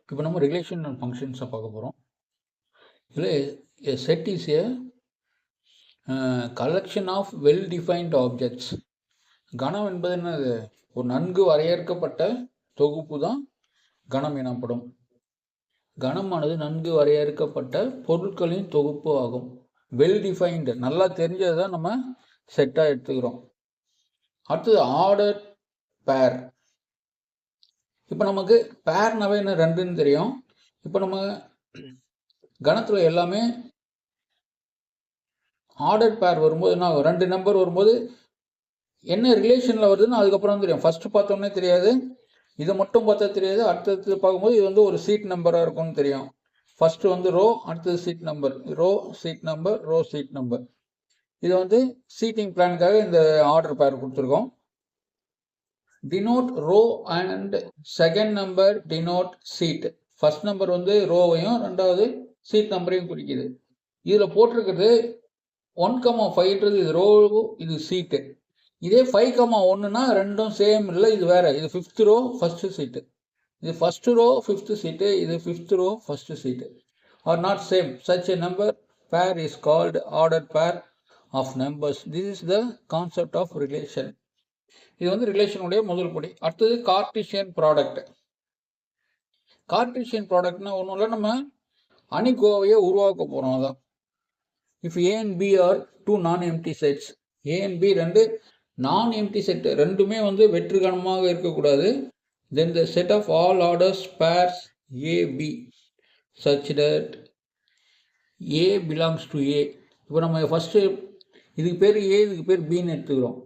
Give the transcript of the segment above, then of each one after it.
இப்போ நம்ம relation and ஃபங்க்ஷன்ஸை பார்க்க போகிறோம். இதில் set is a collection of well defined objects. கணம் என்பது என்னது? ஒரு நன்கு வரையறுக்கப்பட்ட தொகுப்பு தான் கணம் எனப்படும். கணமானது நன்கு வரையறுக்கப்பட்ட பொருட்களின் தொகுப்பு ஆகும். வெல் டிஃபைன்டு, நல்லா தெரிஞ்சதை தான் நம்ம செட்டாக எடுத்துக்கிறோம். அடுத்தது ஆர்டர் பேர். இப்போ நமக்கு பேர்னாவே என்ன ரெண்டுன்னு தெரியும். இப்போ நம்ம கணத்தில் எல்லாமே ஆர்டர் பேர் வரும்போது என்ன ஆகும்? ரெண்டு நம்பர் வரும்போது என்ன ரிலேஷனில் வருதுன்னு அதுக்கப்புறம் தெரியும். ஃபஸ்ட்டு பார்த்தோன்னே தெரியாது, இதை மட்டும் பார்த்தா தெரியாது. அடுத்தது பார்க்கும்போது இது வந்து ஒரு சீட் நம்பராக இருக்கும்னு தெரியும். ஃபஸ்ட்டு வந்து ரோ, அடுத்தது seat number, row seat number, row seat number. இது வந்து சீட்டிங் பிளானுக்காக இந்த ஆர்டர் பேர் கொடுத்துருக்கோம். Denote row and second number denote seat. First number வந்து ரோவையும் ரெண்டாவது சீட் நம்பரையும் குறிக்குது. இதில் போட்டிருக்கிறது 1,5ன்றது இது ரோ, இது சீட்டு. இதே 5,1னா ரெண்டும் சேம் இல்லை, இது வேற. இது 5th ரோ ஃபர்ஸ்ட் சீட்டு, இது ஃபர்ஸ்ட் ரோ 5th சீட்டு, இது 5th row first seat. Are not same. Such a number pair is called order pair of numbers. This is the concept of relation. இது வந்து ரிலேஷனுடைய முதல் படி. அடுத்தது கார்ட்டீசியன் ப்ராடக்ட். கார்ட்டீசியன் ப்ராடக்ட்னா ஒன்றும் இல்லை, நம்ம அணிக்கோவையை உருவாக்க போகிறோம். அதான் if A and B are two non empty sets. A and B ரெண்டு நான் எம்டி செட், ரெண்டுமே வந்து வெற்றுகணமாக இருக்கக்கூடாது. Then the set of all orders pairs A B such that A belongs to A. இப்போ நம்ம ஃபஸ்ட்டு இதுக்கு பேர் ஏ, இதுக்கு பேர் பின்னு எடுத்துக்கிறோம்.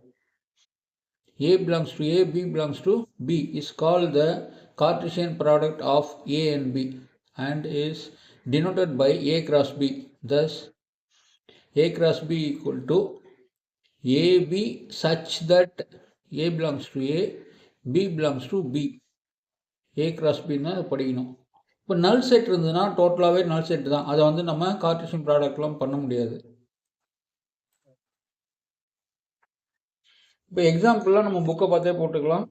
A belongs to A, B belongs to B is called the Cartesian product of A and B and is denoted by A cross B. Thus, A cross B equal to AB such that A belongs to A, B belongs to B. A cross B னா படிக்கணும். இப்போ நல் set இருந்ததுன்னா டோட்டலாகவே நல் set தான். அதை வந்து நம்ம கார்ட்டீசியன் ப்ராடக்ட்லாம் பண்ண முடியாது. இப்போ எக்ஸாம்பிள்லாம் நம்ம புக்கை பார்த்தே போட்டுக்கலாம்.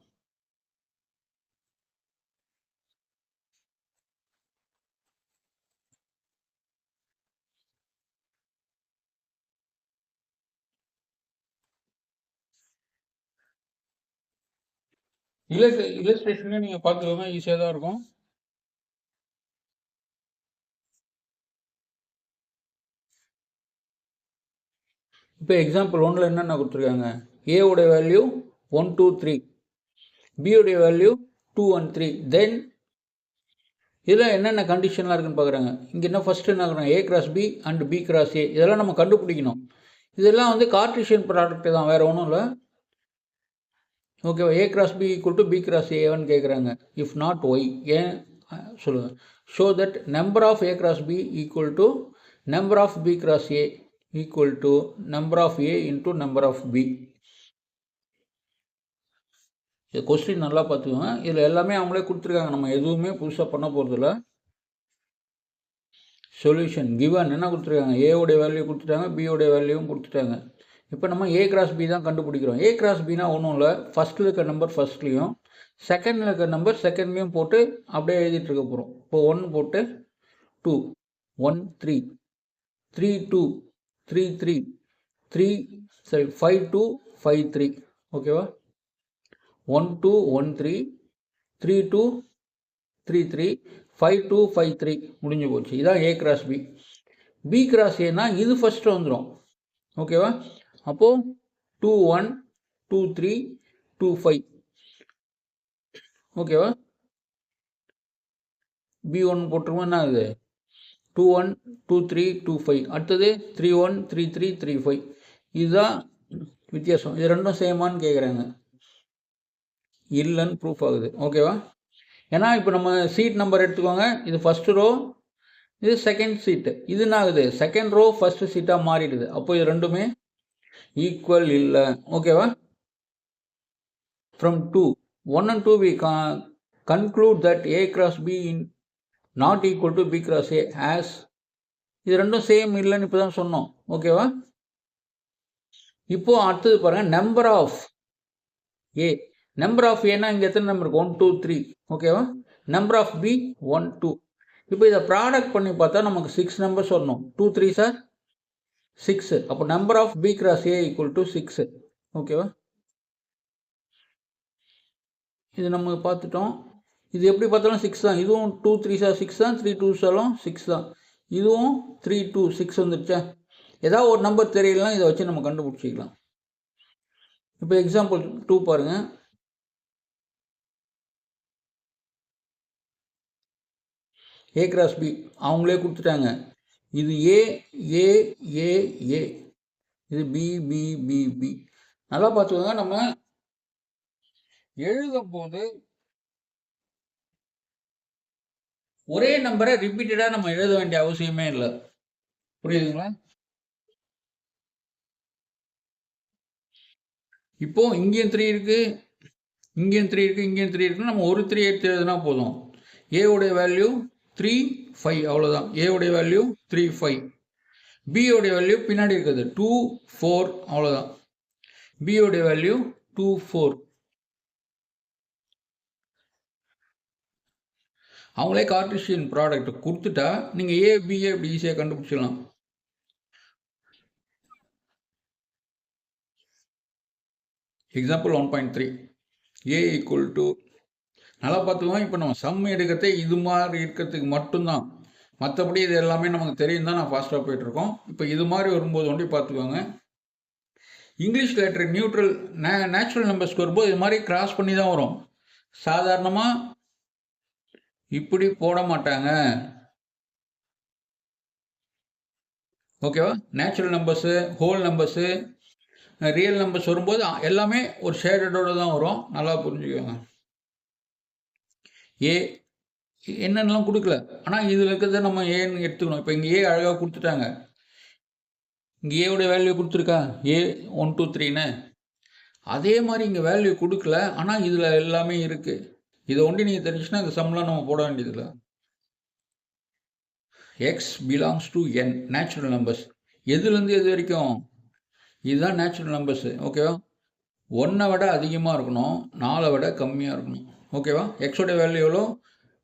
இல்லஸ்ட்ரேஷன்லேயே நீங்கள் பார்த்துக்கோங்க, ஈஸியாக தான் இருக்கும். இப்போ எக்ஸாம்பிள் 1ல் என்னென்ன கொடுத்துருக்காங்க? ஏவுடைய வேல்யூ 1 2 3, பியோடைய வேல்யூ 2 1 3. தென் இதில் என்னென்ன கண்டிஷன்லாம் இருக்குன்னு பார்க்குறாங்க. இங்கே என்ன ஃபஸ்ட்டு என்ன ஆகுறாங்க? A cross B and B cross A. இதெல்லாம் நம்ம கண்டுபிடிக்கணும். இதெல்லாம் வந்து கார்ட்டீசியன் ப்ராடக்ட் தான், வேறு ஒன்றும் இல்லை. ஓகேவா? A cross B equal to B cross ஏன்னு கேட்குறாங்க. இஃப் நாட் ஒய், ஏன் சொல்லுங்கள். Show that number of A cross B equal to number of B cross A equal to number of A into number of B. இது question நல்லா பார்த்துக்கோங்க. இதில் எல்லாமே அவங்களே கொடுத்துருக்காங்க, நம்ம எதுவுமே புதுசாக பண்ண போகிறதில்ல. சொல்யூஷன் கிவன் என்ன கொடுத்துருக்காங்க? ஏவுடைய வேல்யூ கொடுத்துட்டாங்க, பியோடைய வேல்யூவும் கொடுத்துட்டாங்க. இப்போ நம்ம ஏ கிராஸ் பி தான் கண்டுபிடிக்கிறோம். ஏ கிராஸ் பினா ஒன்றும் இல்லை, ஃபஸ்ட்டில் இருக்க நம்பர் ஃபஸ்ட்லேயும் செகண்டில் இருக்க நம்பர் செகண்ட்லேயும் போட்டு அப்படியே எழுதிட்டு இருக்க போகிறோம். இப்போ 1 போட்டு 2 1 3 3 2 3 3 3 சரி 5 2 5 3. ஓகேவா? 1 2 1 3 3 2 3 3 5 2 5 3 முடிஞ்சு போச்சு. இதான் A cross B. B cross ஏன்னா இது ஃபஸ்ட்டு வந்துடும். ஓகேவா? அப்போது 2 1 2 3 2 5. ஓகேவா? பி 1 போட்டுருவோம். என்ன ஆகுது? 2 1 2 3 2 5. அடுத்தது 3 1 3 3 3 5. இதுதான் வித்தியாசம். இது ரெண்டும் சேமான்னு கேட்குறாங்க. இல்லைன்னு ப்ரூஃப் ஆகுது. ஓகேவா? ஏன்னா இப்போ நம்ம சீட் நம்பர் எடுத்துக்கோங்க. இது ஃபஸ்ட்டு ரோ, இது செகண்ட் சீட்டு. இது என்ன ஆகுது? செகண்ட் ரோ ஃபஸ்ட்டு சீட்டாக மாறிடுது. அப்போ இது ரெண்டுமே ஈக்குவல் இல்லை. ஓகேவா? From 2 1 and 2 we conclude that A cross B in not equal to B cross A as இது ரெண்டும் சேம் இல்லைன்னு இப்போ தான் சொன்னோம். ஓகேவா? இப்போ அடுத்தது பாருங்கள், number of A. Number of ஏன்னா இங்கே எத்தனை நம்பர் இருக்கு? 1 2 3. ஓகேவா? Number of B 1 2. இப்போ இதை ப்ராடக்ட் பண்ணி பார்த்தா நமக்கு 6 நம்பர்ஸ் வரணும். 2 3 சார் 6. அப்போ number of B cross A equal to 6. ஓகேவா? இது நம்ம பார்த்துட்டோம். இது எப்படி பார்த்தாலும் 6 தான். இதுவும் 2 3 சார் 6 தான். 3 2 சாலும் 6 தான். இதுவும் 3 2 6 வந்துருச்சா? ஏதாவது ஒரு நம்பர் தெரியலாம், இதை வச்சு நம்ம கண்டுபிடிச்சிக்கலாம். இப்போ எக்ஸாம்பிள் 2 பாருங்கள். ஏ கிராஸ் பி அவங்களே கொடுத்துட்டாங்க. இது ஏ ஏ ஏ ஏ, இது பி பி பி பி. நல்லா பார்த்துக்கோங்க. நம்ம எழுதும் போது ஒரே நம்பரை ரிப்பீட்டடாக நம்ம எழுத வேண்டிய அவசியமே இல்லை. புரியுதுங்களா? இப்போ இங்கேயும் 3 இருக்கு, இங்கேயும் 3 இருக்கு, இங்கேயும் 3 இருக்கு. நம்ம ஒரு 3 எடுத்து எழுதுனா போதும். ஏவுடைய வேல்யூ 3 5, அவ்வளோதான். ஏவுடைய வேல்யூ 3 5. பியோடைய வேல்யூ பின்னாடி இருக்குது 2 4, அவ்வளோதான். பியோடைய வேல்யூ 2 4. அவங்களே கார்ட்டீசியன் ப்ராடக்ட் கொடுத்துட்டா நீங்கள் ஏ பிஏ இப்படி ஈஸியாக கண்டுபிடிச்சிடலாம். எக்ஸாம்பிள் 1.3 ஏ ஈக்குவல் டு, நல்லா பார்த்துக்குவோம். இப்போ நம்ம சம் எடுக்கிறதே இது மாதிரி இருக்கிறதுக்கு மட்டும்தான். மற்றபடி இது எல்லாமே நமக்கு தெரியும் தான் நான் ஃபாஸ்ட்டாக போயிட்டுருக்கோம். இப்போ இது மாதிரி வரும்போது ஒண்டி பார்த்துக்கோங்க. இங்கிலீஷ் லெட்டர் நியூட்ரல் நேச்சுரல் நம்பர்ஸ்க்கு வரும்போது இது மாதிரி கிராஸ் பண்ணி தான் வரும். சாதாரணமாக இப்படி போட மாட்டாங்க. ஓகேவா? Natural numbers, whole numbers, real numbers வரும்போது எல்லாமே ஒரு ஷேடடோடு தான் வரும். நல்லா புரிஞ்சுக்கோங்க. ஏ என்னென்னலாம் கொடுக்கல, ஆனால் இதில் இருக்கிறத நம்ம ஏன்னு எடுத்துக்கணும். இப்போ இங்கே ஏ அழகாக கொடுத்துட்டாங்க. இங்கே ஏவுடைய வேல்யூ கொடுத்துருக்கா, ஏ 1 2 3ன்னு. அதே மாதிரி இங்கே வேல்யூ கொடுக்கல, ஆனால் இதில் எல்லாமே இருக்குது. இதை ஒண்டி நீங்கள் தெரிஞ்சுன்னா இந்த சம்லாம் நம்ம போட வேண்டியதில்லை. X belongs to N, natural numbers. எதுலேருந்து எது வரைக்கும்? இதுதான் நேச்சுரல் நம்பர்ஸு. ஓகேவா? 1 விட அதிகமாக இருக்கணும், 4 விட கம்மியாக இருக்கணும். ஓகேவா? எக்ஸோட வேல்யூ எவ்வளோ?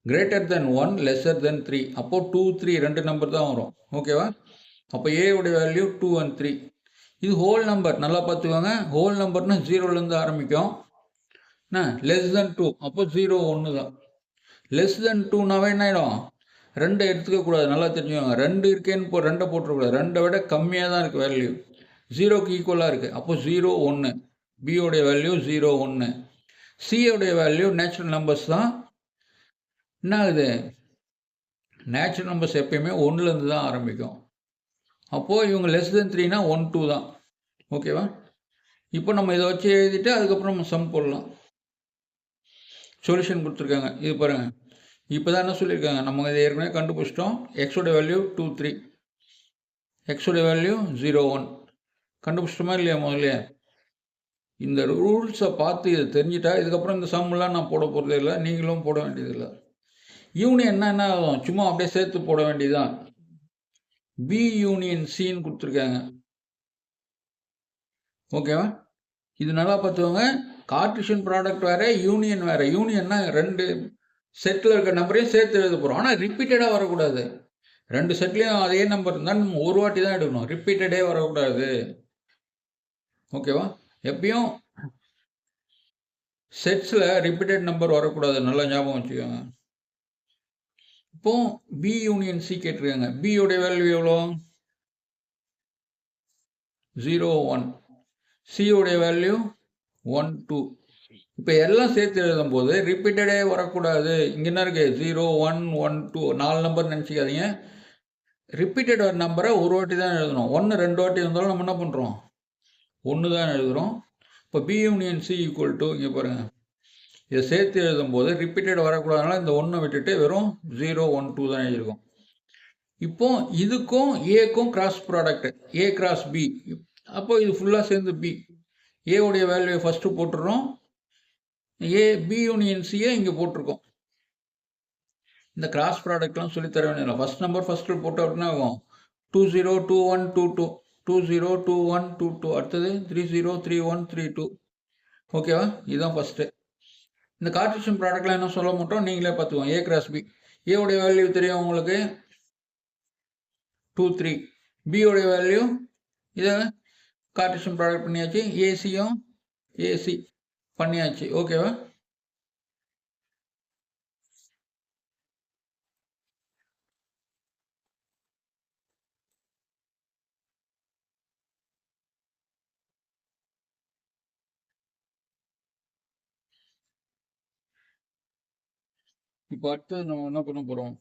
கிரேட்டர் தென் 1 லெஸ்ஸர் தென் 3. அப்போது 2 3 2 நம்பர் தான் வரும். ஓகேவா? அப்போ ஏவுடைய வேல்யூ 2 and 3. இது ஹோல் நம்பர். நல்லா பார்த்துக்கோங்க. ஹோல் நம்பர்னா 0லேருந்து ஆரம்பிக்கும். என்ன? லெஸ் தென் 2, அப்போ 0 1 தான். லெஸ் தென் 2நாவே என்ன ஆகிடும்? 2 எடுத்துக்கக்கூடாது. நல்லா தெரிஞ்சுக்கோங்க. 2 இருக்கேன்னு 2 போட்டுருக்கூடாது. 2 விட கம்மியாக தான் இருக்குது வேல்யூ. 0க்கு ஈக்குவலாக இருக்குது. அப்போ 0 1. பியோடைய வேல்யூ 0 1. சியோடைய வேல்யூ நேச்சுரல் நம்பர்ஸ் தான். என்ன ஆகுது? நேச்சுரல் நம்பர்ஸ் எப்பயுமே 1லேருந்து தான் ஆரம்பிக்கும். அப்போது இவங்க லெஸ் தென் 3னா 1 2 தான். ஓகேவா? இப்போ நம்ம இதை வச்சு எழுதிட்டு அதுக்கப்புறம் நம்ம சம் போடலாம். சொல்யூஷன் கொடுத்துருக்காங்க. இது பாருங்கள். இப்போ தான் என்ன சொல்லியிருக்காங்க, நம்ம இதை ஏற்கனவே கண்டுபிடிச்சிட்டோம். எக்ஸோடைய வேல்யூ 2 3, எக்ஸோடைய வேல்யூ 0 1. கண்டுபிடிச்சிட்டோமா இல்லையா? முதல்ல இந்த ரூல்ஸை பார்த்து இதை தெரிஞ்சிட்டா இதுக்கப்புறம் இந்த சம்மெலாம் நான் போட போகிறதே இல்லை, நீங்களும் போட வேண்டியதில்லை. யூனியன் என்ன ஆகும்? சும்மா அப்படியே சேர்த்து போட வேண்டியதுதான். பி யூனியன் சின்னு கொடுத்துருக்காங்க. ஓகேவா? இது நல்லா பார்த்துக்கோங்க. கார்ட்டீசியன் ப்ராடக்ட் வேறு, யூனியன் வேறு. யூனியன்னா 2 செட்டில் இருக்க நம்பரையும் சேர்த்து எழுத போகிறோம். ஆனால் ரிப்பீட்டடாக வரக்கூடாது. 2 செட்லேயும் அதே நம்பர் இருந்தால் நம்ம ஒரு வாட்டி தான் எடுக்கணும். ரிப்பீட்டடே வரக்கூடாது. ஓகேவா? எப்பயும் செட்ஸில் ரிப்பீட்டட் நம்பர் வரக்கூடாது. நல்லா ஞாபகம் வச்சுக்கோங்க. இப்போ பி யூனியன் சி கேட்டிருக்காங்க. பியோடைய வேல்யூ எவ்வளோ? 0 1. சியோடைய வேல்யூ 1 2. இப்போ எல்லாம் சேர்த்து எழுதும் போது ரிப்பீட்டடே வரக்கூடாது. இங்கே என்ன இருக்கு? 0 1 1 2, 4 நம்பர் நினச்சிக்காதீங்க. ரிப்பீட்டட் நம்பரை ஒரு வாட்டி தான் எழுதணும். 1 2 வாட்டி இருந்தாலும் நம்ம என்ன பண்ணுறோம்? 1 தான் எழுதுகிறோம். இப்போ B union C equal to, இங்கே பாருங்கள், இதை சேர்த்து எழுதும்போது ரிப்பீட்டட் வரக்கூடாதுனால இந்த 1 விட்டுட்டு வெறும் 0 1 2 தான் எழுதியிருக்கோம். இப்போ இதுக்கும் ஏக்கும் cross product, A cross B. அப்போ இது ஃபுல்லாக சேர்ந்து பி. ஏவுடைய வேல்யூ ஃபஸ்ட்டு போட்டுடுறோம். ஏ பி யூனியன் சியை இங்கே போட்டிருக்கோம். இந்த கிராஸ் ப்ராடக்ட்லாம் சொல்லித்தர வேண்டியதில்லை. ஃபஸ்ட் நம்பர் ஃபஸ்ட்டு போட்டு அப்படின்னா ஆகும் 2 0 2 1 2 2, 2 0 2 1 2 2, அடுத்தது 3 0 3 1 3 2. ஓகேவா? இதுதான் ஃபஸ்ட்டு. இந்த கார்ட்டீசியன் ப்ராடக்ட்லாம் என்ன சொல்ல மாட்டோம், நீங்களே பார்த்துக்கோங்க. A கிராஸ் பி, ஏவுடைய வேல்யூ தெரியும் உங்களுக்கு 2 3, பியோடைய வேல்யூ இதை கார்ட்டீசியன் ப்ராடக்ட் பண்ணியாச்சு, ஏசியும் ஏசி பண்ணியாச்சு. ஓகேவா? இப்போ அடுத்தது நம்ம என்ன பண்ண போறோம்,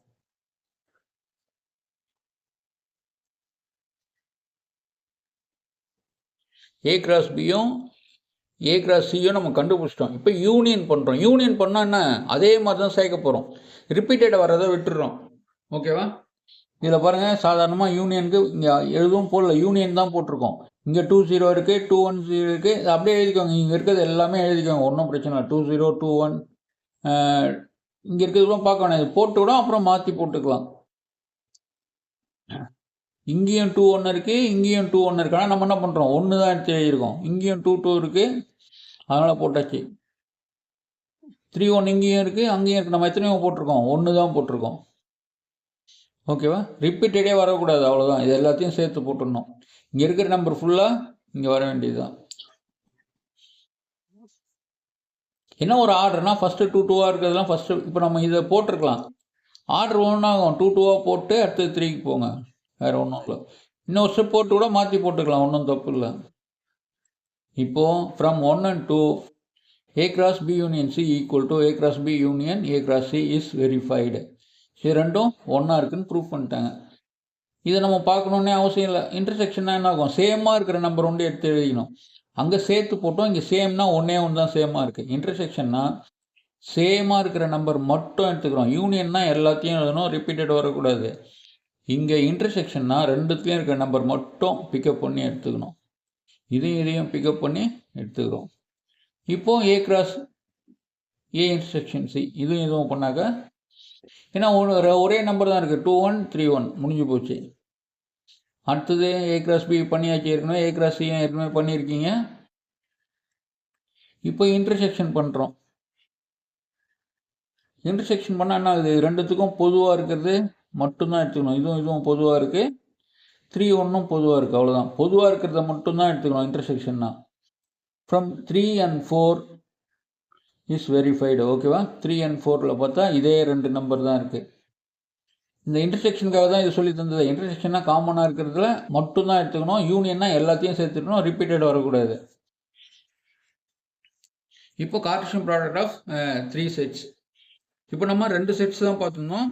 ஏ கிராஸ் பியும் ஏ கிராஸ் சியும் நம்ம கண்டுபிடிச்சிட்டோம். இப்போ யூனியன் பண்ணுறோம். யூனியன் பண்ணால் என்ன, அதே மாதிரி தான் சேர்க்க போகிறோம். ரிப்பீட்டட் வர்றதை விட்டுடுறோம். ஓகேவா? இதில் பாருங்கள், சாதாரணமாக யூனியனுக்கு இங்கே எழுதும் போடல, யூனியன் தான் போட்டிருக்கோம். இங்கே 2 0 இருக்குது, 2 1 0 இருக்குது. இது அப்படியே எழுதிக்கோங்க. இங்கே இருக்கிறது எல்லாமே எழுதிக்கோங்க, ஒன்றும் பிரச்சனை இல்லை. 2 0 2 1 இங்கே இருக்கிறதுலாம் பார்க்க வேணாம், இது போட்டு கூட அப்புறம் மாற்றி போட்டுக்கலாம். இங்கேயும் 2 1 இருக்குது, இங்கேயும் 2 1 இருக்குது. ஆனால் நம்ம என்ன பண்ணுறோம், ஒன்று தான் எடுத்து எழுதியிருக்கோம். இங்கேயும் 2 2 இருக்குது, அதனால் போட்டாச்சு. 3 1 இங்கேயும் இருக்குது, அங்கேயும் இருக்குது. நம்ம எத்தனையோ போட்டிருக்கோம், ஒன்று தான் போட்டிருக்கோம். ஓகேவா? ரிப்பீட்டடே வரக்கூடாது, அவ்வளோதான். இது எல்லாத்தையும் சேர்த்து போட்டுடணும். இங்கே இருக்கிற நம்பர் ஃபுல்லாக இங்கே வர வேண்டியது தான். என்ன ஒரு ஆர்டர்னா, ஃபஸ்ட்டு 2 2 இருக்கிறதுலாம் ஃபஸ்ட்டு இப்போ நம்ம இதை போட்டிருக்கலாம். ஆர்டர் ஒன்றாகும், 2 2 போட்டு அடுத்தது 3க்கு போங்க, வேறு ஒன்றும் இல்லை. இன்னொரு ஸ்டெப் போட்டு கூட மாற்றி போட்டுக்கலாம், ஒன்றும் தப்பு இல்லை. இப்போது from 1 and 2 A cross B union C equal to A cross B union A cross C is verified. இது ரெண்டும் ஒன்றா இருக்குன்னு ப்ரூவ் பண்ணிட்டாங்க. இதை நம்ம பார்க்கணுன்னே அவசியம் இல்லை. இன்டர்செக்ஷன்னா என்ன ஆகும், சேமாக இருக்கிற நம்பர் ஒன்று எடுத்து எழுதிக்கணும். அங்கே சேர்த்து போட்டோம், இங்கே சேம்னா ஒன்றே ஒன்று தான் சேமாக இருக்குது. இன்டர்செக்ஷன்னா சேமாக இருக்கிற நம்பர் மட்டும் எடுத்துக்கிறோம். யூனியன்னா எல்லாத்தையும் எழுதணும், ரிப்பீட்டட் வரக்கூடாது. இங்கே இன்டர்செக்ஷன்னா ரெண்டுத்துலேயும் இருக்கிற நம்பர் மட்டும் பிக்கப் பண்ணி எடுத்துக்கணும். இதையும் பிக்கப் பண்ணி எடுத்துக்கிறோம். இப்போது ஏ கிராஸ் ஏ இன்டர்செக்ஷன் சி இதுவும் பண்ணாக்க, ஏன்னா ஒரே நம்பர் தான் இருக்குது, 2 1 3 1 முடிஞ்சு போச்சு. அடுத்தது ஏ கிராஸ் பி பண்ணியாச்சு ஏற்கனவே, ஏ கிராஸ் சியும் ஏற்கனவே பண்ணியிருக்கீங்க. இப்போ இன்டர்செக்ஷன் பண்ணுறோம். இன்டர்செக்ஷன் பண்ணால் என்ன ஆகுது, ரெண்டுத்துக்கும் பொதுவாக இருக்கிறது மட்டும்தான் எடுத்துக்கணும். இதுவும் பொதுவாக இருக்குது, 3 1 பொதுவாக இருக்குது, அவ்வளோதான். பொதுவாக இருக்கிறத மட்டும்தான் எடுத்துக்கணும் இன்டர்செக்ஷன்னா. From 3 and 4 is verified. ஓகேவா? 3 and 4ல் பார்த்தா இதே ரெண்டு நம்பர் தான் இருக்குது. இந்த இன்டர்செக்ஷனுக்காக தான் இது சொல்லி தந்தது. இன்டர்செக்ஷனாக காமனாக இருக்கிறதுல மட்டும்தான் எடுத்துக்கணும், யூனியன்னா எல்லாத்தையும் சேர்த்துக்கணும், ரிப்பீட்டட் வரக்கூடாது. இப்போ கார்ட்டீசியன் ப்ராடக்ட் ஆஃப் 3 செட்ஸ். இப்போ நம்ம 2 செட்ஸ் தான் பார்த்துருந்தோம்.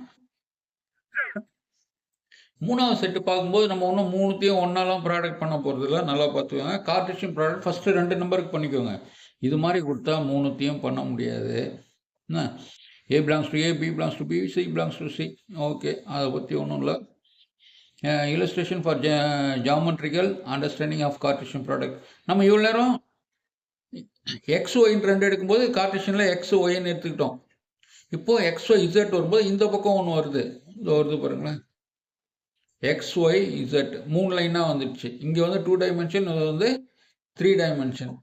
மூணாவது செட்டு பார்க்கும்போது நம்ம ஒன்றும் மூணுத்தையும் ஒன்றாலாம் ப்ராடக்ட் பண்ண போகிறது இல்லை, நல்லா பார்த்துக்கோங்க. கார்ட்டீசியன் ப்ராடக்ட் ஃபஸ்ட்டு 2 நம்பருக்கு பண்ணிக்கோங்க. இது மாதிரி கொடுத்தா மூணுத்தையும் பண்ண முடியாது. என்ன, A belongs to A, B belongs to B, C belongs to C. Okay, அதை பற்றி ஒன்றும் இல்லை. Illustration for geometrical understanding of Cartesian product. நம்ம இவ்வளோ நேரம் எக்ஸ் ஒயின்னு 2 எடுக்கும்போது கார்ட்டீசியனில் எக்ஸ் ஒய்ன்னு எடுத்துக்கிட்டோம். இப்போது எக்ஸ் ஒய் இசட் வரும்போது இந்த பக்கம் ஒன்று வருது, இது வருது பாருங்களேன், எக்ஸ் ஒய் இசட் 3 லைனாக வந்துடுச்சு. இங்கே வந்து 2 டைமென்ஷன், இது வந்து 3 டைமென்ஷன்.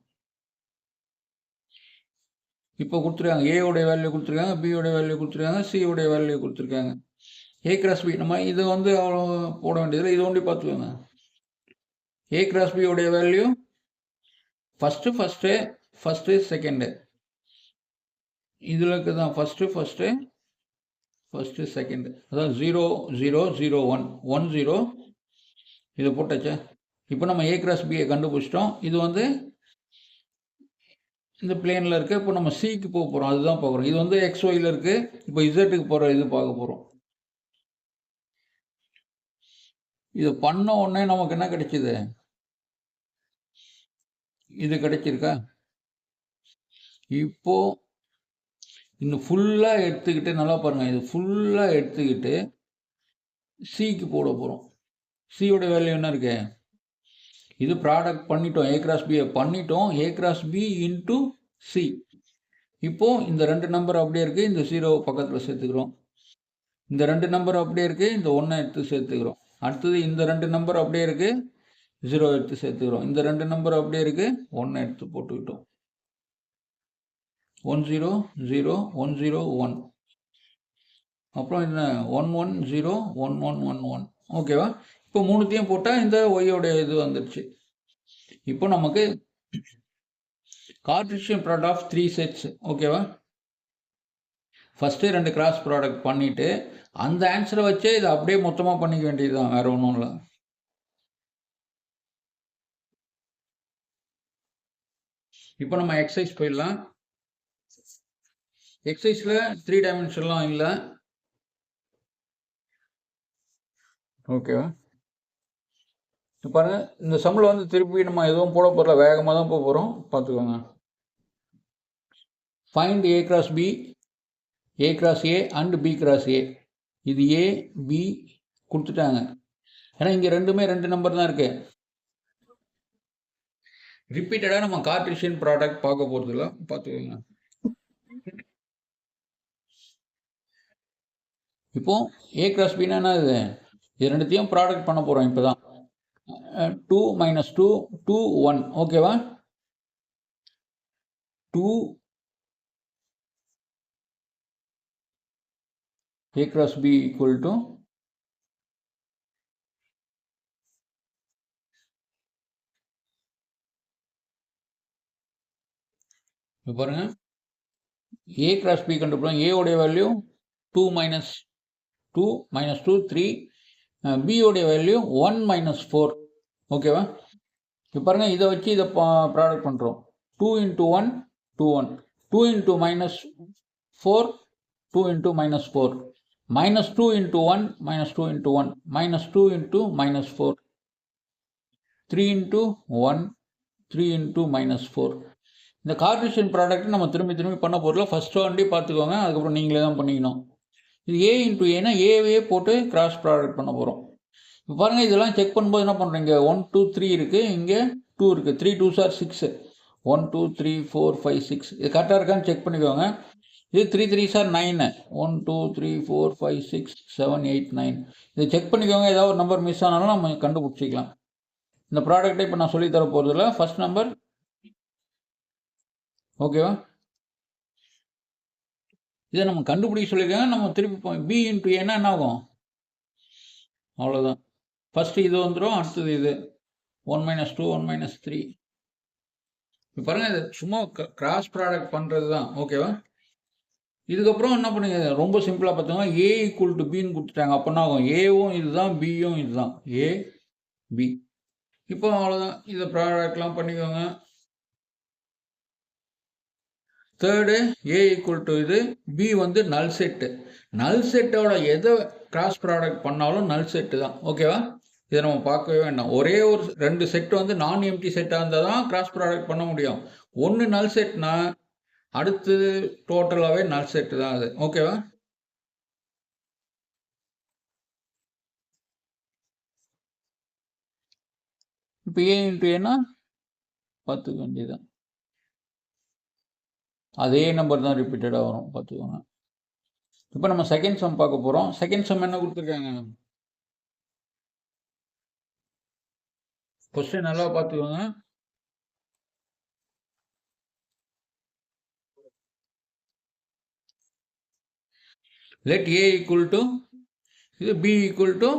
இப்போ கொடுத்துருக்காங்க, ஏயோடைய வேல்யூ கொடுத்துருக்காங்க, பியோடைய வேல்யூ கொடுத்துருக்காங்க, சியோடைய வேல்யூ கொடுத்துருக்காங்க. ஏ கிராஸ் பி நம்ம இது வந்து அவ்வளோ போட வேண்டியதில்லை, இது ஒண்டி பார்த்துக்கோங்க. ஏ கிராஸ் பியோடைய வேல்யூ ஃபஸ்ட்டு செகண்டு, இதில் இருக்குது தான் ஃபஸ்ட்டு செகண்டு, அதான் 0 0 0 1 1 0 இதை போட்டாச்சா. இப்போ நம்ம ஏ கிராஸ் பியை கண்டுபிடிச்சிட்டோம். இது வந்து இந்த பிளேனில் இருக்குது. இப்போ நம்ம சிக்கு போக போகிறோம், அதுதான் பார்க்குறோம். இது வந்து எக்ஸ் ஒயில் இருக்குது. இப்போ இசட்டுக்கு போகிற இது பார்க்க போகிறோம். இது பண்ண உடனே நமக்கு என்ன கிடைச்சிது, இது கிடைச்சிருக்கா. இப்போ இன்னும் ஃபுல்லாக எடுத்துக்கிட்டு நல்லா பாருங்கள், இது ஃபுல்லாக எடுத்துக்கிட்டு சிக்கு போட போகிறோம். சியோட வேல்யூ என்ன இருக்கு, இது ப்ராடக்ட் பண்ணிட்டோம், ஏ கிராஸ் பியை பண்ணிட்டோம், A cross B into C. இப்போது இந்த 2 நம்பர் அப்படியே இருக்குது, இந்த 0 பக்கத்தில் சேர்த்துக்கிறோம். இந்த 2 நம்பர் அப்படியே இருக்குது, இந்த 1 எடுத்து சேர்த்துக்கிறோம். அடுத்தது இந்த 2 நம்பர் அப்படியே இருக்குது, 0 எடுத்து சேர்த்துக்கிறோம். இந்த 2 நம்பர் அப்படியே இருக்குது, 1 எடுத்து போட்டுக்கிட்டோம். 1 0 0 1 0 1, அப்புறம் என்ன 1 1 0 1 1 1 1. ஓகேவா? இப்போ மூணுத்தையும் போட்டால் இந்த ஒய்யோடைய இது வந்துடுச்சு. இப்போ நமக்கு கார்ட்டீசியன் ப்ராடக்ட் ஆஃப் 3 செட்ஸ். ஓகேவா? ஃபஸ்ட்டு 2 கிராஸ் ப்ராடக்ட் பண்ணிவிட்டு அந்த ஆன்சரை வச்சே இதை அப்படியே மொத்தமாக பண்ணிக்க வேண்டியது தான், வேறு ஒன்றும் இல்லை. இப்போ நம்ம எக்ஸசைஸ் போயிடலாம். எக்ஸசைஸில் 3 டைமென்ஷன்லாம் இல்லை. ஓகேவா? பாருங்க, இந்த சம்மில் வந்து திருப்பி நம்ம எதுவும் போட போகிறல, வேகமாக தான் போக போகிறோம், பார்த்துக்கோங்க. Find A cross B, A cross A and B cross A. இது A B கொடுத்துட்டாங்க. ஏன்னா இங்கே ரெண்டுமே 2 நம்பர் தான் இருக்கு. ரிப்பீட்டடாக நம்ம கார்ட்டீசியன் ப்ராடக்ட் பார்க்க போகிறதில்ல, பார்த்துக்கோங்க. இப்போ A cross B என்ன இது? இது ரெண்டுத்தையும் ப்ராடக்ட் பண்ண போகிறோம் இப்போ தான். 2 minus 2 2 1. ஓகேவா? 2 A cross B equal to பாருங்க, A cross B கண்டுபிடிப்போம். A உடைய வேல்யூ 2 minus 2 minus 2 3, B உடைய வேல்யூ 1 minus 4. ஓகேவா? இப்போ பாருங்க, இதை வச்சு இதை ப்ராடக்ட் பண்ணுறோம். 2 into 1 2 1, 2 into minus 4 2 into minus 4, minus 2 into 1 minus 2 into 1, minus 2 into minus 4, 3 into 1 3 into minus 4. இந்த கார்ட்டீசியன் ப்ராடக்ட் நம்ம திரும்பி பண்ண போகிறோம். ஃபஸ்ட்டு வண்டி பார்த்துக்கோங்க, அதுக்கப்புறம் நீங்களே தான் பண்ணிக்கணும். இது A into Aனா ஏவே போட்டு கிராஸ் ப்ராடக்ட் பண்ண போகிறோம். இப்போ பாருங்கள், இதெல்லாம் செக் பண்ணும்போது என்ன பண்ணுறோம், இங்கே 1 2 3 இருக்குது, இங்கே 2 இருக்குது. 3 2s are 6, 1 2 3 4 5 6. இது கரெக்டாக இருக்கான்னு செக் பண்ணிக்கோங்க. இது 3 3s are 9, 1 2 3 4 5 6 7 8 9. இதை செக் பண்ணிக்கோங்க, ஏதாவது ஒரு நம்பர் மிஸ் ஆனாலும் நம்ம கண்டுபிடிச்சிக்கலாம். இந்த ப்ராடக்ட்டை இப்போ நான் சொல்லித்தர போகிறதில்ல. ஃபஸ்ட் நம்பர் ஓகேவா? இதை நம்ம கண்டுபிடிக்க சொல்லியிருக்காங்க. நம்ம திருப்பி B into A என்ன ஆகும், அவ்வளோதான். ஃபஸ்ட்டு இது வந்துடும், அடுத்தது இது 1 minus 2 1 minus 3. இப்போ பாருங்கள், இது சும்மா கிராஸ் ப்ராடக்ட் பண்ணுறது தான். ஓகேவா? இதுக்கப்புறம் என்ன பண்ணுங்க, ரொம்ப சிம்பிளாக பார்த்தோம்னா A equal to Bன்னு கொடுத்துட்டாங்க. அப்போ என்ன ஆகும், ஏவும் இதுதான் பியும் இதுதான், A B. இப்போ அவ்வளோதான், இதை ப்ராடக்ட்லாம் பண்ணிக்கோங்க. தேர்டு A equal to இது, B வந்து நல் செட்டு. நல் செட்டோட எதை கிராஸ் ப்ராடக்ட் பண்ணாலும் நல் செட்டு தான். ஓகேவா? இதை நம்ம பார்க்கவே வேண்டாம். ஒரே ஒரு 2 செட்டு வந்து நான் எம்டி செட்டாக இருந்தால் தான் கிராஸ் ப்ராடக்ட் பண்ண முடியும். ஒன்று நல் செட்னா அடுத்து டோட்டலாகவே நல் செட்டு தான் அது. ஓகேவா? இப்போ A into Aனா பார்த்துக்க வேண்டியதுதான். அதே நம்பர் தான் ரிப்பீட்டடாக வரும், பார்த்துக்கோங்க. இப்போ நம்ம செகண்ட் சம் பார்க்க போகிறோம். செகண்ட் சம் என்ன கொடுத்துருக்காங்க, கொஸ்டின் நல்லா பார்த்துக்கோங்க. லெட் A equal to இது B equal to,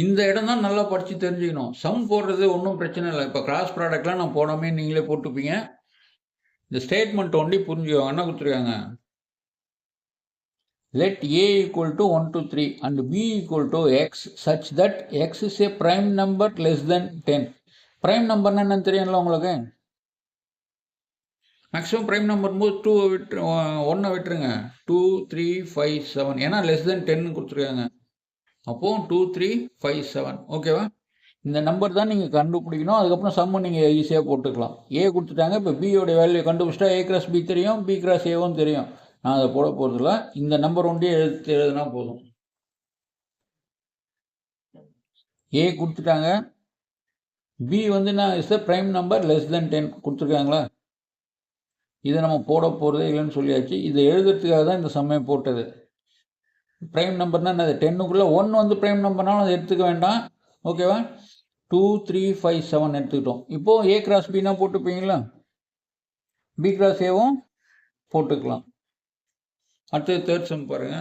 இந்த இடம் தான் நல்லா படித்து தெரிஞ்சுக்கணும். சம் போடுறது ஒன்றும் பிரச்சனை இல்லை. இப்போ கிராஸ் ப்ராடக்ட்லாம் நான் போடாமே நீங்களே போட்டுப்பீங்க. இந்த ஸ்டேட்மெண்ட் ஒண்டி புரிஞ்சுக்கோங்க. என்ன கொடுத்துருக்காங்க, let A equal to 1 to 3 and B equal to X such that X is a prime number less than 10. prime number என்னன்னு தெரியும்ல உங்களுக்கு? மேக்ஸிமம் ப்ரைம் நம்பர் போது 2 விட்டு 1 விட்டுருங்க. 2 3 5 7, ஏன்னா லெஸ் தென் 10 கொடுத்துருக்காங்க. அப்போது 2 3 5 7. ஓகேவா? இந்த நம்பர் தான் நீங்கள் கண்டுபிடிக்கணும். அதுக்கப்புறம் சம்மு நீங்கள் ஈஸியாக போட்டுக்கலாம். A கொடுத்துட்டாங்க. இப்போ பியோடைய வேல்யூ கண்டுபிடிச்சிட்டா A cross B தெரியும், B cross Aவும் தெரியும். நான் அதை போட போகிறதில்ல. இந்த நம்பர் ஒன்றியே எழுதுனா போதும். A கொடுத்துட்டாங்க. B வந்து நான் is the prime number less தென் 10 கொடுத்துருக்காங்களா? இதை நம்ம போட போகிறதே இல்லைன்னு சொல்லியாச்சு. இதை எழுதுறதுக்காக தான் இந்த சம்மையை போட்டது. ப்ரைம் நம்பர்னால் என்னது, 10க்குள்ளே 1 வந்து ப்ரைம் நம்பர்னாலும் அதை எடுத்துக்க வேண்டாம். ஓகேவா? 2 3 5 7 எடுத்துக்கிட்டோம். இப்போது A cross Bனா போட்டுப்பீங்களா? B cross Aவும் போட்டுக்கலாம். அடுத்தது தேர்ட் சம் பாருங்க.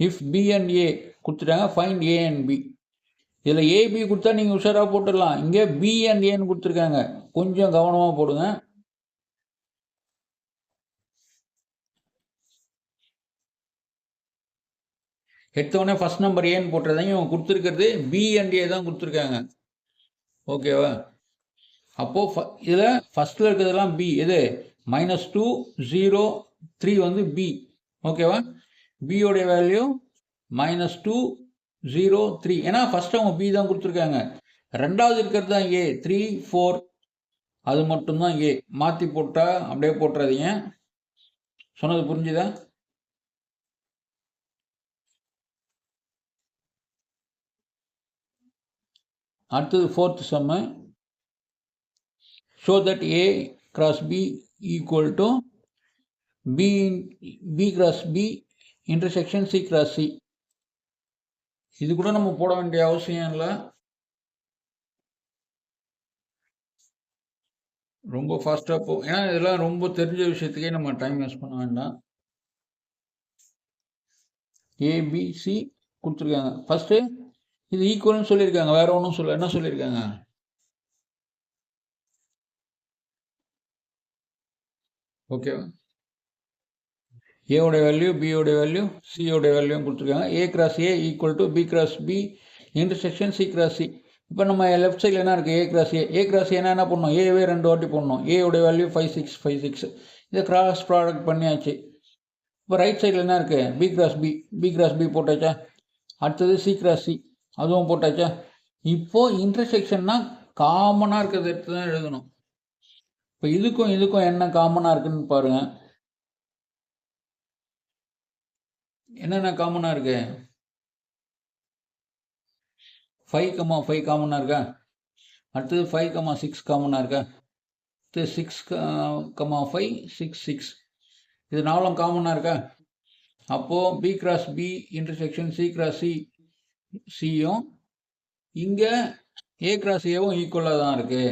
இஃப் பி அண்ட் ஏ கொடுத்துட்டாங்க, ஃபைண்ட் ஏ அண்ட் பி. இதில் ஏபி கொடுத்தா நீங்கள் உஷாராக போட்டுடலாம். இங்கே பி அண்ட் ஏன்னு கொடுத்துருக்காங்க, கொஞ்சம் கவனமாக போடுங்க. எடுத்தோடனே ஃபர்ஸ்ட் நம்பர் ஏன்னு போட்டுறதாங்க. இவங்க கொடுத்துருக்கிறது பி அண்ட் ஏ தான் கொடுத்துருக்காங்க. ஓகேவா? அப்போது இதில் ஃபஸ்ட்டில் இருக்கிறதெல்லாம் பி. எது? -2 0 3 வந்து பி. ஓகேவா? பியோடைய வேல்யூ -2 0 3. ஏன்னா ஃபஸ்ட்டு அவங்க பி தான் கொடுத்துருக்காங்க. ரெண்டாவது இருக்கிறது தான் ஏ, 3 4, அது மட்டும்தான் ஏ. மாற்றி போட்டால் அப்படியே போட்டுறாதீங்க. சொன்னது புரிஞ்சுதா? அடுத்தது fourth sum. show that A cross B equal to B cross B intersection C cross C. இது கூட நம்ம போட வேண்டிய அவசியம் இல்லை. ரொம்ப ஃபாஸ்ட்டாக போகும். ஏன்னா இதெல்லாம் ரொம்ப தெரிஞ்ச விஷயத்துக்கே நம்ம டைம் வேஸ்ட் பண்ண வேண்டாம். ஏபிசி கொடுத்துருக்காங்க. ஃபஸ்ட்டு இது ஈக்குவல்னு சொல்லியிருக்காங்க, வேற ஒன்றும் சொல்ல. என்ன சொல்லியிருக்காங்க? ஓகேவா? ஏவோட வேல்யூ, பியோட வேல்யூ, சியோட வேல்யூ கொடுத்துருக்காங்க. A cross A equal to B cross B intersection C cross C. இப்போ நம்ம லெஃப்ட் சைடில் என்ன இருக்குது? ஏ கிராஸ் ஏ. ஏ கிராஸ் ஏன்னா என்ன பண்ணணும்? ஏவே 2 வாட்டி போடணும். ஏயோட வேல்யூ 5 6 5 6. இதை கிராஸ் ப்ராடக்ட் பண்ணியாச்சு. இப்போ ரைட் சைடில் என்ன இருக்குது? B cross B. B cross B போட்டாச்சா? அடுத்தது சி கிராஸ் சி, அதுவும் போட்டாச்சா? இப்போது இன்டர்செக்ஷன்னா காமனாக இருக்கிறத எடுத்து தான் எழுதணும். இப்போ இதுக்கும் இதுக்கும் என்ன காமனாக இருக்குன்னு பாருங்கள். என்னென்ன காமனாக இருக்கு? 5,5 காமனாக இருக்கா? அடுத்தது 5,6 காமனாக இருக்கா? அடுத்தது 6,5 6 6. இது 4 காமனாக இருக்கா? அப்போது B cross B intersection C cross C, சியும் இங்கே ஏ கிராஸ் ஏவும் ஈக்குவலாக தான் இருக்குது.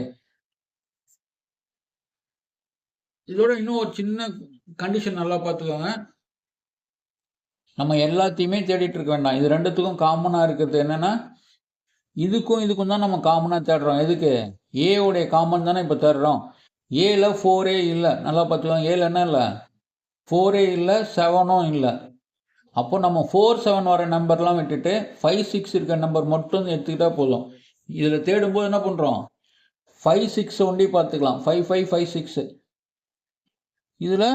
இதோட இன்னும் ஒரு சின்ன கண்டிஷன் நல்லா பார்த்துக்கோங்க. நம்ம எல்லாத்தையுமே தேடிட்டு இருக்க வேண்டாம். இது ரெண்டுத்துக்கும் காமனாக இருக்கிறது என்னென்னா, இதுக்கும் இதுக்கும் தான் நம்ம காமனாக தேடுறோம். எதுக்கு? ஏவுடைய காமன் தானே இப்போ தேடுறோம். ஏல 4A இல்லை. நல்லா பார்த்துக்கோங்க. ஏல என்ன இல்லை? 4A இல்லை, 7ம் இல்லை. அப்போ நம்ம 4 7 வர நம்பர்லாம் விட்டுட்டு 5 6 இருக்க நம்பர் மட்டும் எடுத்துக்கிட்டால் போதும். இதில் தேடும்போது என்ன பண்ணுறோம்? 5 6 ஒண்டி பார்த்துக்கலாம். 5 5 5 6. இதில்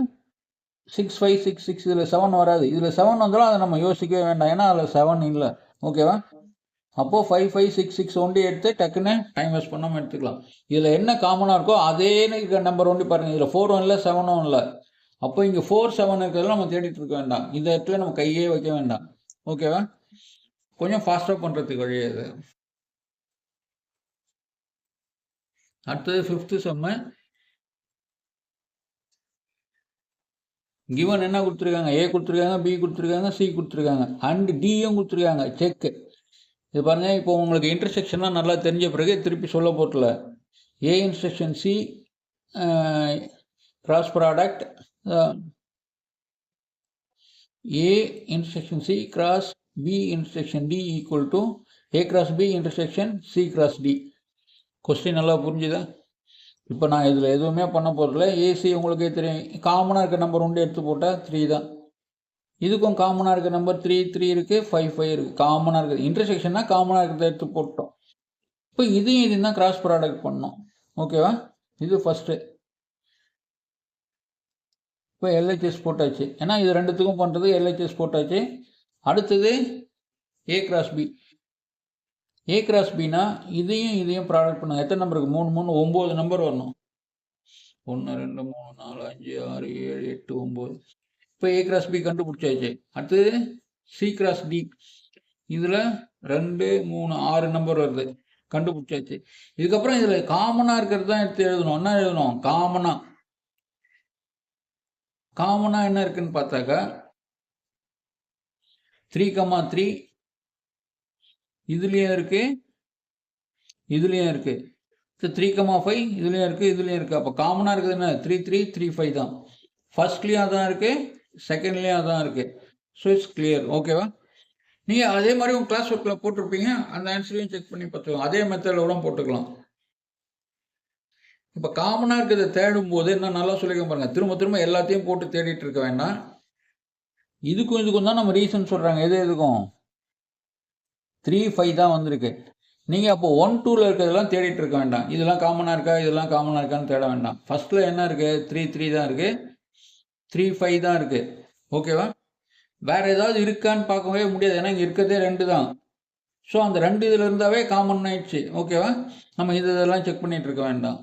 6 5 6 6. இதில் 7 வராது. இதில் 7 வந்தாலும் அதை நம்ம யோசிக்கவே வேண்டாம், ஏன்னா அதில் 7 இல்லை. ஓகேவா? அப்போது 5 5 6 6 ஒண்டி எடுத்து டக்குன்னு டைம் வேஸ்ட் பண்ணாமல் எடுத்துக்கலாம். இதில் என்ன காமனாக இருக்கோ அதே நம்பர் ஒண்டி பாருங்கள். இதில் 4ம் இல்லை 7ம் இல்லை. அப்போ இங்கே 4 7 இருக்கிறதெல்லாம் நம்ம தேடிட்டு இருக்க வேண்டாம். இந்த இடத்துல நம்ம கையே வைக்க வேண்டாம். ஓகேவா? கொஞ்சம் ஃபாஸ்ட்டாக பண்ணுறதுக்கு வழி அது. அடுத்தது 5th சம்மு. கிவன் என்ன கொடுத்துருக்காங்க? ஏ கொடுத்துருக்காங்க, பி கொடுத்துருக்காங்க, சி கொடுத்துருக்காங்க, அண்ட் டியும் கொடுத்துருக்காங்க. செக். இது பாருங்க. இப்போ உங்களுக்கு இன்டர்செக்ஷன்லாம் நல்லா தெரிஞ்ச பிறகு திருப்பி சொல்ல போட்டல. A intersection C cross product A intersection C cross B intersection D equal to A cross B intersection C cross D. Question நல்லா புரிஞ்சுதா? இப்போ நான் இதில் எதுவுமே பண்ண போகிறதில்ல. ஏசி உங்களுக்கே தெரியும். காமனாக இருக்க நம்பர் ஒன்று எடுத்து போட்டால் 3 தான். இதுக்கும் காமனாக இருக்க நம்பர் 3 3 இருக்குது, 5 5 இருக்குது. காமனாக இருக்குது. இன்டர்செக்ஷன்னா காமனாக இருக்கிறத எடுத்து போட்டோம். இப்போ இதையும் இது தான் கிராஸ் ப்ராடக்ட் பண்ணோம். ஓகேவா? இது ஃபஸ்ட்டு. இப்போ எல்ஹெச்எஸ் போட்டாச்சு. ஏன்னா இது ரெண்டுத்துக்கும் பண்ணுறது எல்ஹெச்எஸ் போட்டாச்சு. அடுத்தது A cross B. A cross பினா இதையும் ப்ராடக்ட் பண்ணுங்க. எத்தனை நம்பருக்கு? 3 3 9 நம்பர் வரணும். 1 2 3 4 5 6 7 8 9. இப்போ ஏ கிராஸ் பி கண்டுபிடிச்சாச்சு. அடுத்தது சி கிராஸ் டி. இதில் 2 3 6 நம்பர் வருது, கண்டுபிடிச்சாச்சு. இதுக்கப்புறம் இதில் காமனாக இருக்கிறது தான் எடுத்து எழுதணும். என்ன எழுதணும்? காமனாக என்ன இருக்குன்னு பார்த்தாக்கா 3,3 இதுலேயும் இருக்குது, இதுலேயும் இருக்குது. 3,5 இதுலேயும் இருக்குது இதுலேயும் இருக்குது. அப்போ காமனாக இருக்குது என்ன 3 3 3 5 தான். ஃபர்ஸ்ட்லேயும் அதான் இருக்குது, செகண்ட்லேயும் அதான் இருக்குது. So it's clear. ஓகேவா? நீங்கள் அதே மாதிரி உங்கள் கிளாஸ் ஒர்க்கில் போட்டிருப்பீங்க, அந்த ஆன்சரையும் செக் பண்ணி பார்த்துக்கலாம். அதே மெத்தடில் கூட போட்டுக்கலாம். இப்போ காமனாக இருக்கிறத தேடும் போது என்ன நல்லா சொல்லிக்க பாருங்க, திரும்ப திரும்ப எல்லாத்தையும் போட்டு தேடிட்டு இருக்க வேண்டாம். இதுக்கும் தான் நம்ம ரீசன் சொல்கிறாங்க. எதுக்கும் 3 5 தான் வந்திருக்கு. நீங்கள் அப்போ 1 2ல் இருக்கிறதெல்லாம் தேடிட்டு இருக்க வேண்டாம். இதெல்லாம் காமனாக இருக்கா இதெல்லாம் காமனாக இருக்கான்னு தேட வேண்டாம். ஃபர்ஸ்ட்டில் என்ன இருக்குது 3 3 தான் இருக்குது, 3 5 தான் இருக்குது. ஓகேவா? வேறு ஏதாவது இருக்கான்னு பார்க்கவே முடியாது, ஏன்னா இங்கே இருக்கிறதே 2 தான். ஸோ அந்த 2 இதில் இருந்தாவே காமன் ஆயிடுச்சு. ஓகேவா? நம்ம இதெல்லாம் செக் பண்ணிகிட்டு இருக்க வேண்டாம்.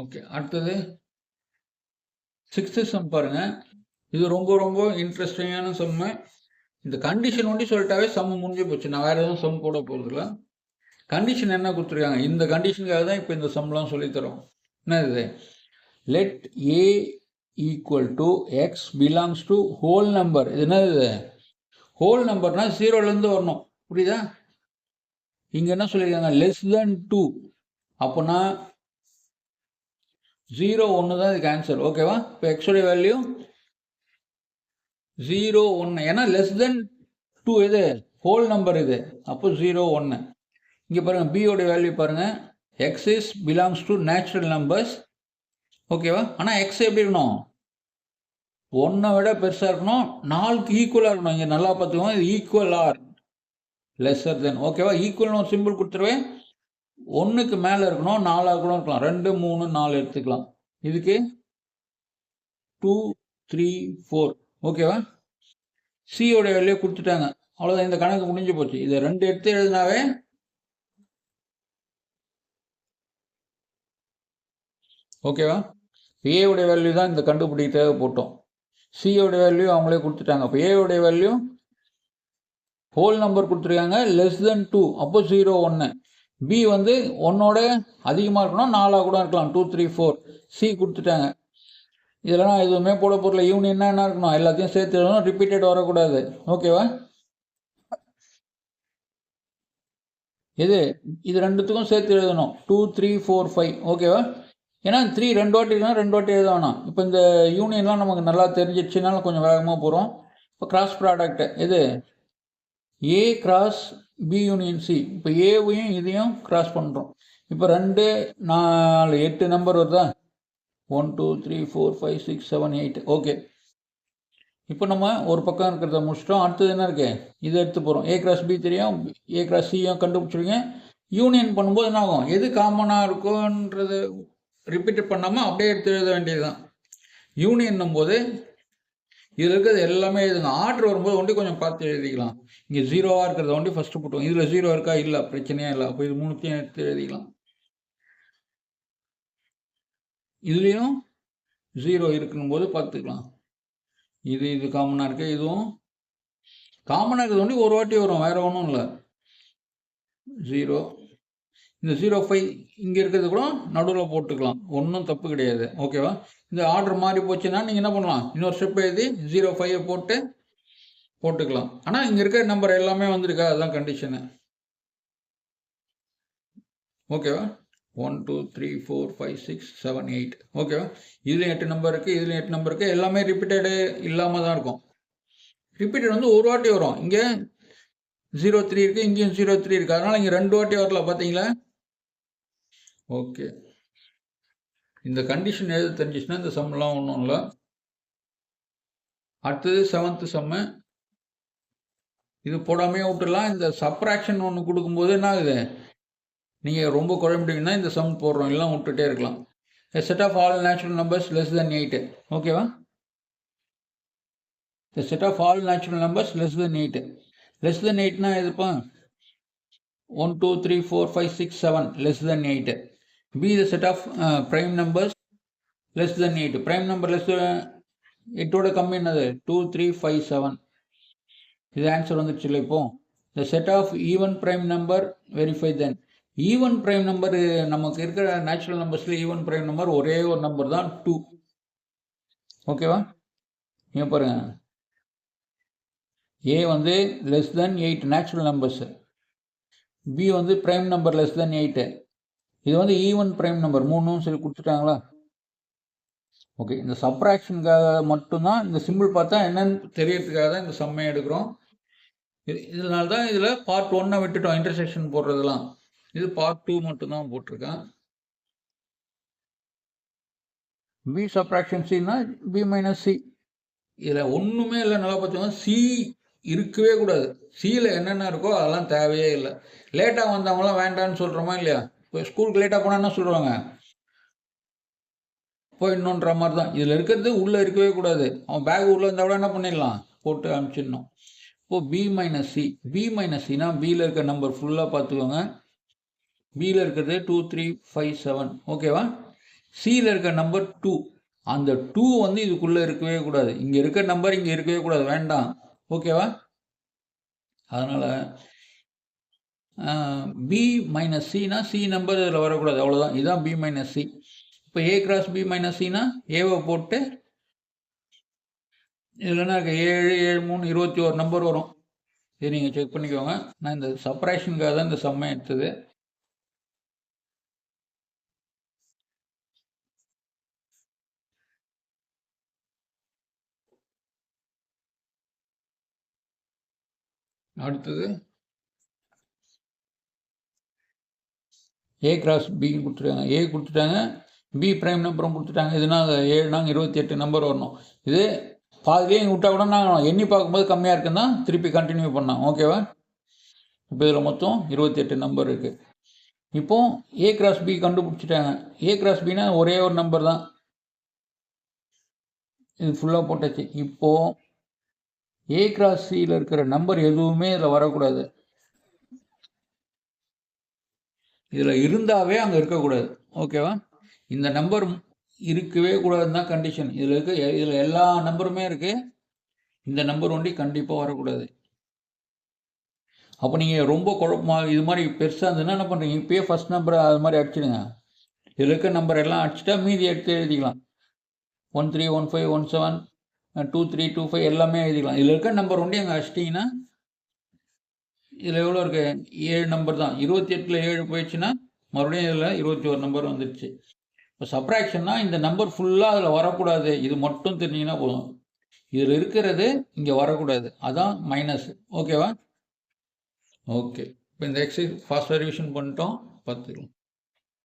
ஓகே, அடுத்தது 6th சம் பாருங்க. இது ரொம்ப ரொம்ப இன்ட்ரெஸ்டிங்கான சம்மு. இந்த கண்டிஷன் ஒண்டி சொல்லிட்டாவே சம் முடிஞ்சு போச்சு. நான் வேறு எதுவும் சம் போட போகிறதில்ல. கண்டிஷன் என்ன கொடுத்துருக்காங்க, இந்த கண்டிஷனுக்காக தான் இப்போ இந்த சம்லாம் சொல்லித்தரோம். என்ன இது, let A equal to X belongs to whole number. இது என்ன இது, ஹோல் நம்பர்னா 0லேருந்து வரணும். புரியுதா? இங்கே என்ன சொல்லியிருக்காங்க, லெஸ் தென் 2. அப்போனா 0 1 தான் இதுக்கு ஆன்சர். ஓகேவா? இப்போ எக்ஸோடைய வேல்யூ 0 1, ஏன்னா லெஸ் தென் 2 இது ஹோல் நம்பர் இது. அப்போ 0 1. இங்கே பாருங்கள், பியோடைய வேல்யூ பாருங்கள், X is belongs to natural numbers. ஓகேவா? ஆனால் எக்ஸ் எப்படி இருக்கணும், 1 விட பெருசாக இருக்கணும், 4க்கு ஈக்குவலாக இருக்கணும். இங்கே நல்லா பார்த்துக்கோங்க, இது ஈக்குவல் ஆர் லெஸ்ஸர் தென். ஓகேவா? ஈக்குவல்னு ஒரு சிம்பிள் கொடுத்துருவேன். 1க்கு மேலே இருக்கணும், 4ஆக கூட இருக்கலாம், 2 3 4 எடுத்துக்கலாம். இதுக்கு 2 3 4. ஓகேவா? சியோடைய வேல்யூ கொடுத்துட்டாங்க, அவ்வளோதான். இந்த கணக்கு முடிஞ்சு போச்சு. இதை 2 எடுத்து எழுதினாவே ஓகேவா? ஏவுடைய வேல்யூ தான் இந்த கண்டுபிடிக்க போட்டோம். சியோடைய வேல்யூ அவங்களே கொடுத்துட்டாங்க. அப்போ ஏவுடைய வேல்யூ ஹோல் நம்பர் கொடுத்துருக்காங்க, லெஸ் தென் 2, அப்போ 0 1. பி வந்து 1ஓட அதிகமாக இருக்கணும், 4ஆக கூட இருக்கலாம், 2 3 4. சி கொடுத்துட்டாங்க. இதெல்லாம் எதுவுமே போட பொருள். யூனியன்னா என்ன இருக்கணும், எல்லாத்தையும் சேர்த்து எழுதணும், ரிப்பீட்டட் வரக்கூடாது. ஓகேவா? இது ரெண்டுத்துக்கும் சேர்த்து எழுதணும், 2 3 4 5. ஓகேவா? ஏன்னா 3 2 வாட்டி இருக்குன்னா 2 வாட்டி எழுத வேணாம். இப்போ இந்த யூனியன்லாம் நமக்கு நல்லா தெரிஞ்சிடுச்சுனால கொஞ்சம் வேகமாக போகிறோம். இப்போ கிராஸ் ப்ராடக்ட் இது A cross B union C. இப்போ ஏவையும் இதையும் கிராஸ் பண்ணுறோம். இப்போ 2 4 8 நம்பர் வருதா, 1 2 3 4 5 6 7 8. ஓகே, இப்போ நம்ம ஒரு பக்கம் இருக்கிறத முடிச்சிட்டோம். அடுத்தது என்ன இருக்கு, இதை எடுத்து போகிறோம். ஏ கிராஸ் பி தெரியும், ஏ கிராஸ் சியும் கண்டுபிடிச்சிருங்க. யூனியன் பண்ணும்போது என்ன ஆகும், எது காமனாக இருக்கும்ன்றது ரிப்பீட் பண்ணாமல் அப்படியே எடுத்து எழுத வேண்டியதுதான். யூனியன் போது இதில் இருக்கிறது எல்லாமே எழுதுங்க. ஆர்டர் வரும்போது ஒண்டி கொஞ்சம் பார்த்து எழுதிக்கலாம். இங்கே 0வாக இருக்கிறத ஒண்டி ஃபஸ்ட்டு போட்டுவோம். இதில் 0 இருக்கா, இல்லை, பிரச்சனையே இல்லை. அப்போ இது 3த்தையும் எடுத்து எழுதிக்கலாம். இதுலேயும் 0 இருக்குன்னு போது பார்த்துக்கலாம். இது காமனாக இருக்குது, இதுவும் காமனாக இருக்கிறது ஒண்டி ஒரு வாட்டி வரும், வேறு ஒன்றும் இல்லை. 0, இந்த 0 5 இங்கே இருக்கிறது கூட நடுவில் போட்டுக்கலாம், ஒன்றும் தப்பு கிடையாது. ஓகேவா? இந்த ஆர்டர் மாறி போச்சுன்னா நீங்கள் என்ன பண்ணலாம், இன்னொரு ஸ்டெப் எழுதி 0 5 போட்டுக்கலாம். ஆனால் இங்கே இருக்கிற நம்பர் எல்லாமே வந்திருக்கா, அதுதான் கண்டிஷனு. ஓகேவா? 1 2 3 4 5 6 7 8. ஓகேவா? இதுலேயும் 8 நம்பர் இருக்குது, இதுலேயும் 8 நம்பர் இருக்குது. எல்லாமே ரிப்பீட்டடு இல்லாமல் தான் இருக்கும். ரிப்பீட்டட் வந்து ஒரு வாட்டி வரும். இங்கே 0 3 இருக்குது, இங்கேயும் 0 3 இருக்குது. அதனால் இங்கே 2 வாட்டி வரல, பார்த்தீங்களா? ஓகே, இந்த கண்டிஷன் எது தெரிஞ்சிச்சுன்னா இந்த சம்லாம் ஒன்றும் இல்லை. அடுத்தது 7th சம்மு. இது போடாமே விட்டுடலாம். இந்த சப்ராக்ஷன் ஒன்று கொடுக்கும்போது என்ன ஆகுது, நீங்கள் ரொம்ப குழம்பிட்டீங்கன்னா இந்த சம் போடுறோம், எல்லாம் விட்டுட்டே இருக்கலாம். A set of all natural numbers less than 8. ஓகேவா? The set of all natural numbers less than 8. Less than 8னா எதுப்பா, 1 2 3 4 5 6 7 less than 8. B the set of prime numbers less than 8. Prime number less than 8ஓட கம்மி என்னது, 2 3 5 7. இது answer வந்துடுச்சு இல்லை. இப்போ the set of even prime number verify then. Even prime number நமக்கு இருக்கிற natural நம்பர்ஸில் even prime number ஒரே ஒரு நம்பர் தான் 2. ஓகேவா? இங்கே பாருங்க, ஏ வந்து less than 8 natural numbers, B வந்து பிரைம் நம்பர் லெஸ் தென் 8. இது வந்து ஈவன் பிரைம் நம்பர் 3 சொல்லி கொடுத்துட்டாங்களா. ஓகே, இந்த சப்ராக்ஷனுக்காக மட்டும்தான் இந்த சிம்பிள் பார்த்தா என்னன்னு தெரியறதுக்காக தான் இந்த சம்மையை எடுக்கிறோம். இதனால தான் இதில் பார்ட் 1 விட்டுட்டோம், இன்டர்செக்ஷன் போடுறதெல்லாம். இது பார்ட் 2 மட்டும்தான் போட்டிருக்கேன். பி சப்ராக்ஷன் சின்னா பி மைனஸ் சி. இதில் ஒன்றுமே இல்லை, நல்லா பார்த்தோம்னா சி இருக்கவே கூடாது. சியில் என்னென்ன இருக்கோ அதெல்லாம் தேவையே இல்லை. லேட்டாக வந்தவங்களாம் வேண்டான்னு சொல்கிறோமா இல்லையா? இப்போ ஸ்கூலுக்கு லேட்டாக போனால் என்ன சொல்லுவாங்க, போயிடணுன்ற மாதிரி தான். இதில் இருக்கிறது உள்ளே இருக்கவே கூடாது. அவன் பேக் உள்ளே இருந்தால் கூட என்ன பண்ணிடலாம், போட்டு அனுப்பிச்சிடணும். இப்போது B minus C. B minus சினா பியில் இருக்க நம்பர் ஃபுல்லாக பார்த்துக்கோங்க. பியில் இருக்கிறது 2 3 5 7. ஓகேவா? சியில் இருக்க நம்பர் 2. அந்த 2 வந்து இதுக்குள்ளே இருக்கவே கூடாது. இங்கே இருக்க நம்பர் இங்கே இருக்கவே கூடாது, வேண்டாம். ஓகேவா? அதனால் பி மைனஸ் சினா சி நம்பர் இதில் வரக்கூடாது, அவ்வளோதான். இதுதான் பி மைனஸ் சி. இப்போ ஏ கிராஸ் பி மைனஸ் சினா ஏவை போட்டு இதில் என்ன இருக்குது, 7 7 3 21 நம்பர் வரும். இது நீங்கள் செக் பண்ணிக்கோங்க. நான் இந்த சப்ராக்ஷனுக்காக தான் இந்த சம்மை எடுத்தது. அடுத்தது ஏ கிராஸ் பி கொடுத்துட்டாங்க. ஏ கொடுத்துட்டாங்க, பி பிரைம் நம்பரும் கொடுத்துட்டாங்க. இதுனா 7 நாங்கள் 28 நம்பர் வரணும். இது பாதிலே இங்கே விட்டா கூட நாங்கள் எண்ணி பார்க்கும்போது கம்மியாக இருக்குன்னா திருப்பி கண்டினியூ பண்ணோம். ஓகேவா? இப்போ இதில் மொத்தம் 28 நம்பர் இருக்குது. இப்போ ஏ கிராஸ் பி கண்டுபிடிச்சிட்டாங்க. ஏ கிராஸ் பின்னா ஒரே ஒரு நம்பர் தான். இது ஃபுல்லாக போட்டாச்சு. இப்போது ஏ கிராஸ் சியில் இருக்கிற நம்பர் எதுவுமே இதில் வரக்கூடாது. இதில் இருந்தாவே அங்கே இருக்கக்கூடாது. ஓகேவா? இந்த நம்பர் இருக்கவே கூடாதுன்னு தான் கண்டிஷன். இதில் எல்லா நம்பருமே இருக்குது. இந்த நம்பர் ஒண்டி கண்டிப்பாக வரக்கூடாது. அப்போ நீங்கள் ரொம்ப குழப்பமாக இது மாதிரி பெருசாக இருந்ததுன்னா என்ன பண்ணுறீங்க, இப்போயே ஃபஸ்ட் நம்பரை அது மாதிரி அடிச்சிடுங்க. இதில் இருக்க நம்பர் எல்லாம் அடிச்சுட்டா மீதி எடுத்து எழுதிக்கலாம். 1 3 1 5 1 7 2 3 2 5 எல்லாமே எழுதிக்கலாம். இதில் இருக்க நம்பர் ஒண்டி அங்கே அடிச்சிட்டிங்கன்னா இதில் எவ்வளோ இருக்குது, 7 நம்பர் தான். 28ல் 7 போயிடுச்சுன்னா மறுபடியும் இதில் 21 நம்பர் வந்துடுச்சு. இப்போ சப்ராக்ஷன்னா இந்த நம்பர் ஃபுல்லாக அதில் வரக்கூடாது, இது மட்டும் தெரிஞ்சிங்கன்னா போதும். இதில் இருக்கிறது இங்கே வரக்கூடாது, அதான் மைனஸ். ஓகேவா? ஓகே, இப்போ இந்த எக்ஸசைஸ் ஃபாஸ்ட்டாக ரிவிஷன் பண்ணிட்டோம், பார்த்துக்கலாம்.